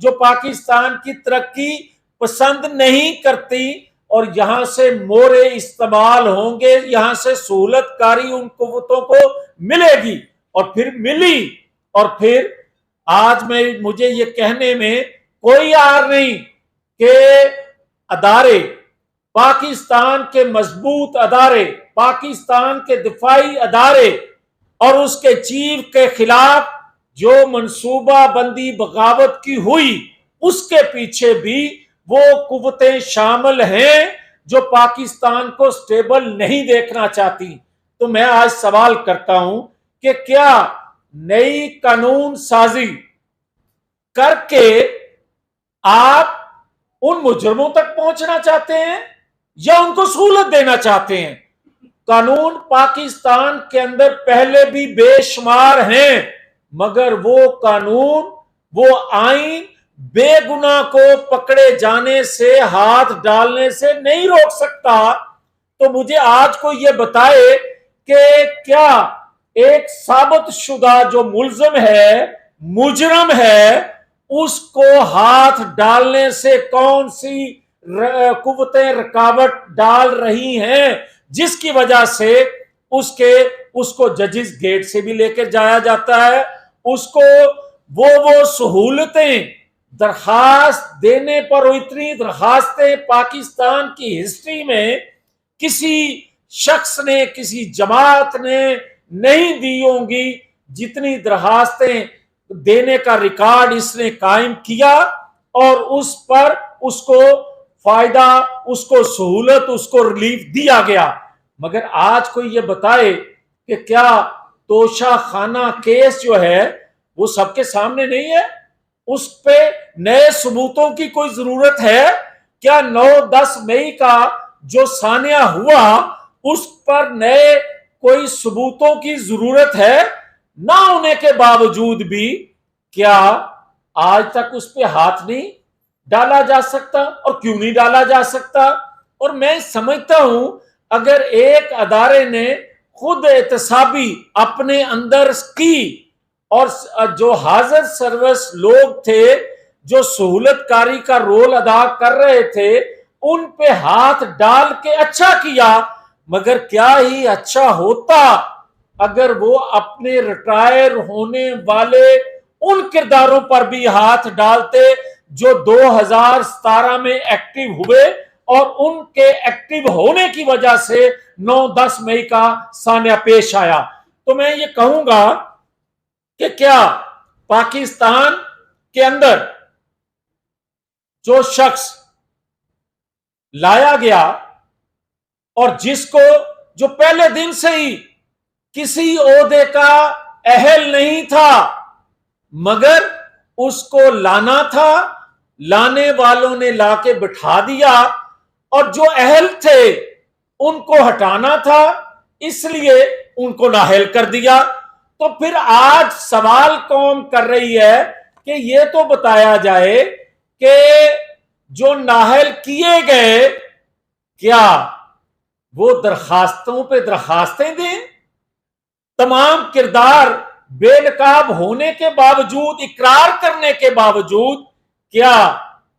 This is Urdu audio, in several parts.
جو پاکستان کی ترقی پسند نہیں کرتی، اور یہاں سے مورے استعمال ہوں گے، یہاں سے سہولت کاری ان قوتوں کو ملے گی، اور پھر ملی، اور پھر آج مجھے یہ کہنے میں کوئی عار نہیں کہ ادارے، پاکستان کے مضبوط ادارے، پاکستان کے دفاعی ادارے اور اس کے چیف کے خلاف جو منصوبہ بندی بغاوت کی ہوئی، اس کے پیچھے بھی وہ قوتیں شامل ہیں جو پاکستان کو سٹیبل نہیں دیکھنا چاہتی۔ تو میں آج سوال کرتا ہوں کہ کیا نئی قانون سازی کر کے آپ ان مجرموں تک پہنچنا چاہتے ہیں یا ان کو سہولت دینا چاہتے ہیں؟ قانون پاکستان کے اندر پہلے بھی بے شمار ہیں، مگر وہ قانون، وہ آئین بے گناہ کو پکڑے جانے سے، ہاتھ ڈالنے سے نہیں روک سکتا۔ تو مجھے آج کو یہ بتائے کہ کیا ایک ثابت شدہ جو ملزم ہے، مجرم ہے، اس کو ہاتھ ڈالنے سے کون سی قوتیں رکاوٹ ڈال رہی ہیں جس کی وجہ سے اس کو ججز گیٹ سے بھی لے کے جایا جاتا ہے، اس کو وہ سہولتیں درخواست دینے پر، اتنی درخواستیں پاکستان کی ہسٹری میں کسی شخص نے، کسی جماعت نے نہیں دی ہوں گی جتنی درخواستیں دینے کا ریکارڈ اس نے قائم کیا، اور اس پر اس کو فائدہ، اس کو سہولت، اس کو ریلیف دیا گیا۔ مگر آج کوئی یہ بتائے کہ کیا توشہ خانہ کیس جو ہے وہ سب کے سامنے نہیں ہے؟ اس پہ نئے ثبوتوں کی کوئی ضرورت ہے کیا؟ 9-10 مئی کا جو سانحہ ہوا اس پر نئے کوئی ثبوتوں کی ضرورت ہے؟ نہ ہونے کے باوجود بھی کیا آج تک اس پہ ہاتھ نہیں ڈالا جا سکتا؟ اور کیوں نہیں ڈالا جا سکتا؟ اور میں سمجھتا ہوں اگر ایک ادارے نے خود احتسابی اپنے اندر کی، اور جو حاضر سروس لوگ تھے جو سہولت کاری کا رول ادا کر رہے تھے، ان پہ ہاتھ ڈال کے اچھا کیا، مگر کیا ہی اچھا ہوتا اگر وہ اپنے ریٹائر ہونے والے ان کرداروں پر بھی ہاتھ ڈالتے جو 2017 میں ایکٹیو ہوئے، اور ان کے ایکٹیو ہونے کی وجہ سے 9-10 مئی کا سانحہ پیش آیا۔ تو میں یہ کہوں گا کہ کیا پاکستان کے اندر جو شخص لایا گیا اور جس کو جو پہلے دن سے ہی کسی عہدے کا اہل نہیں تھا، مگر اس کو لانا تھا، لانے والوں نے لا کے بٹھا دیا، اور جو اہل تھے ان کو ہٹانا تھا، اس لیے ان کو نااہل کر دیا۔ تو پھر آج سوال قوم کر رہی ہے کہ یہ تو بتایا جائے کہ جو نااہل کیے گئے کیا وہ درخواستوں پہ درخواستیں دیں؟ تمام کردار بے نقاب ہونے کے باوجود، اقرار کرنے کے باوجود، کیا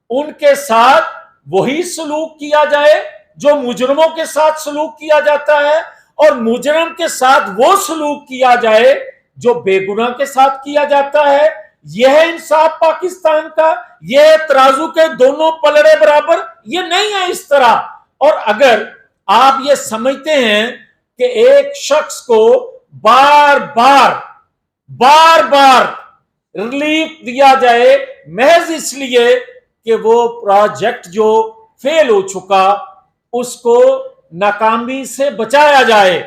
ان کے ساتھ وہی سلوک کیا جائے جو مجرموں کے ساتھ سلوک کیا جاتا ہے، اور مجرم کے ساتھ وہ سلوک کیا جائے جو بے گناہ کے ساتھ کیا جاتا ہے؟ یہ ہے انصاف پاکستان کا؟ یہ ترازو کے دونوں پلڑے برابر؟ یہ نہیں ہے اس طرح۔ اور اگر آپ یہ سمجھتے ہیں کہ ایک شخص کو بار بار ریلیف دیا جائے محض اس لیے کہ وہ پروجیکٹ جو فیل ہو چکا اس کو ناکامی سے بچایا جائے،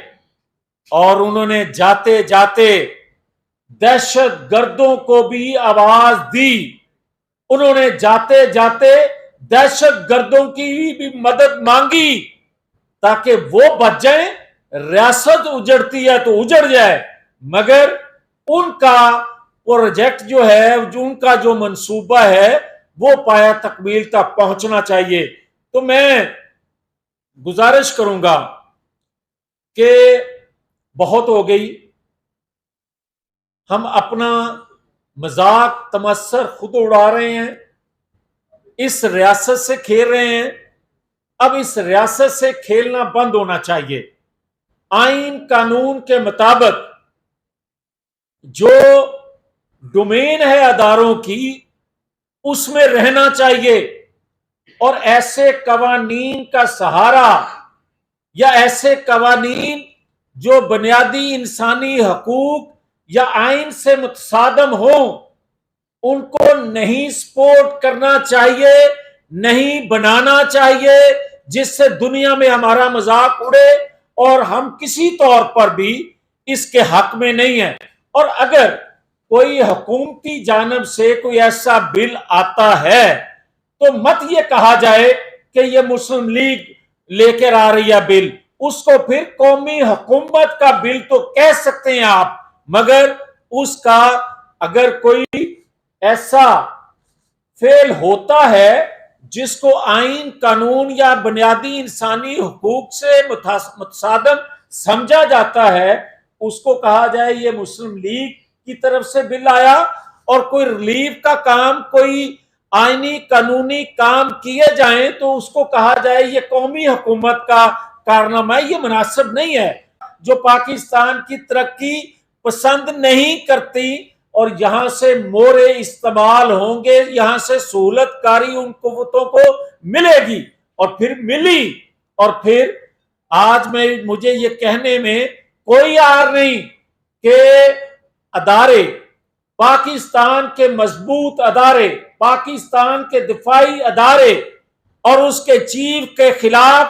اور انہوں نے جاتے جاتے دہشت گردوں کو بھی آواز دی، انہوں نے جاتے جاتے دہشت گردوں کی بھی مدد مانگی تاکہ وہ بچ جائیں۔ ریاست اجڑتی ہے تو اجڑ جائے، مگر ان کا پروجیکٹ جو ہے، ان کا جو منصوبہ ہے، وہ پایا تکمیل تک پہنچنا چاہیے۔ تو میں گزارش کروں گا کہ بہت ہو گئی، ہم اپنا مذاق تمسخر خود اڑا رہے ہیں، اس ریاست سے کھیل رہے ہیں۔ اب اس ریاست سے کھیلنا بند ہونا چاہیے۔ آئین قانون کے مطابق جو ڈومین ہے اداروں کی، اس میں رہنا چاہیے، اور ایسے قوانین کا سہارا یا ایسے قوانین جو بنیادی انسانی حقوق یا آئین سے متصادم ہوں، ان کو نہیں سپورٹ کرنا چاہیے، نہیں بنانا چاہیے، جس سے دنیا میں ہمارا مذاق اڑے اور ہم کسی طور پر بھی اس کے حق میں نہیں ہیں۔ اور اگر کوئی حکومتی جانب سے کوئی ایسا بل آتا ہے تو مت یہ کہا جائے کہ یہ مسلم لیگ لے کر آ رہی ہے بل، اس کو پھر قومی حکومت کا بل تو کہہ سکتے ہیں آپ، مگر اس کا اگر کوئی ایسا فعل ہوتا ہے جس کو آئین قانون یا بنیادی انسانی حقوق سے متصادم سمجھا جاتا ہے، اس کو کہا جائے یہ مسلم لیگ کی طرف سے بل آیا، اور کوئی ریلیف کا کام، کوئی آئینی قانونی کام کیے جائیں تو اس کو کہا جائے یہ قومی حکومت کا کارنامہ ہے۔ یہ مناسب نہیں ہے۔ جو پاکستان کی ترقی پسند نہیں کرتی اور یہاں سے مورے استعمال ہوں گے، یہاں سے سہولت کاری ان قوتوں کو ملے گی، اور پھر ملی، اور پھر آج مجھے یہ کہنے میں کوئی عار نہیں کہ ادارے، پاکستان کے مضبوط ادارے، پاکستان کے دفاعی ادارے اور اس کے چیف کے خلاف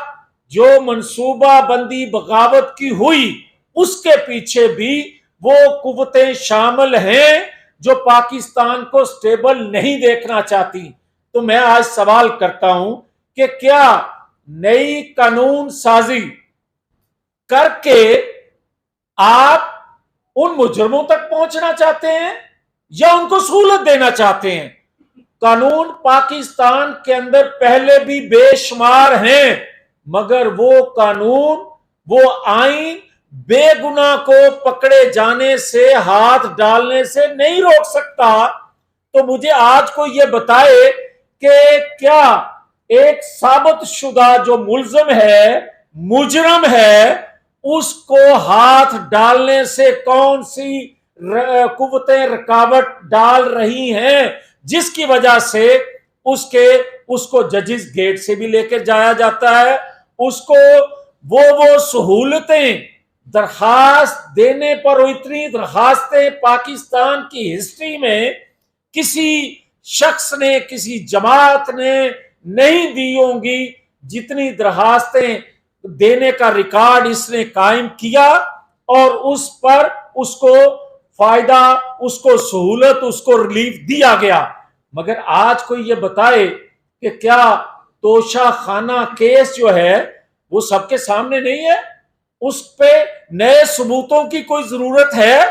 جو منصوبہ بندی بغاوت کی ہوئی، اس کے پیچھے بھی وہ قوتیں شامل ہیں جو پاکستان کو سٹیبل نہیں دیکھنا چاہتی۔ تو میں آج سوال کرتا ہوں کہ کیا نئی قانون سازی کر کے آپ ان مجرموں تک پہنچنا چاہتے ہیں یا ان کو سہولت دینا چاہتے ہیں؟ قانون پاکستان کے اندر پہلے بھی بے شمار ہیں، مگر وہ قانون، وہ آئین بے گناہ کو پکڑے جانے سے، ہاتھ ڈالنے سے نہیں روک سکتا۔ تو مجھے آج کو یہ بتائے کہ کیا ایک ثابت شدہ جو ملزم ہے، مجرم ہے، اس کو ہاتھ ڈالنے سے کون سی قوتیں رکاوٹ ڈال رہی ہیں جس کی وجہ سے اس کو ججز گیٹ سے بھی لے کر جایا جاتا ہے، اس کو وہ سہولتیں درخواست دینے پر، اتنی درخواستیں پاکستان کی ہسٹری میں کسی شخص نے، کسی جماعت نے نہیں دی ہوں گی جتنی درخواستیں دینے کا ریکارڈ اس نے قائم کیا، اور اس پر اس کو فائدہ، اس کو سہولت، اس کو ریلیف دیا گیا۔ مگر آج کوئی یہ بتائے کہ کیا توشہ خانہ کیس جو ہے وہ سب کے سامنے نہیں ہے؟ اس پہ نئے ثبوتوں کی کوئی ضرورت ہے؟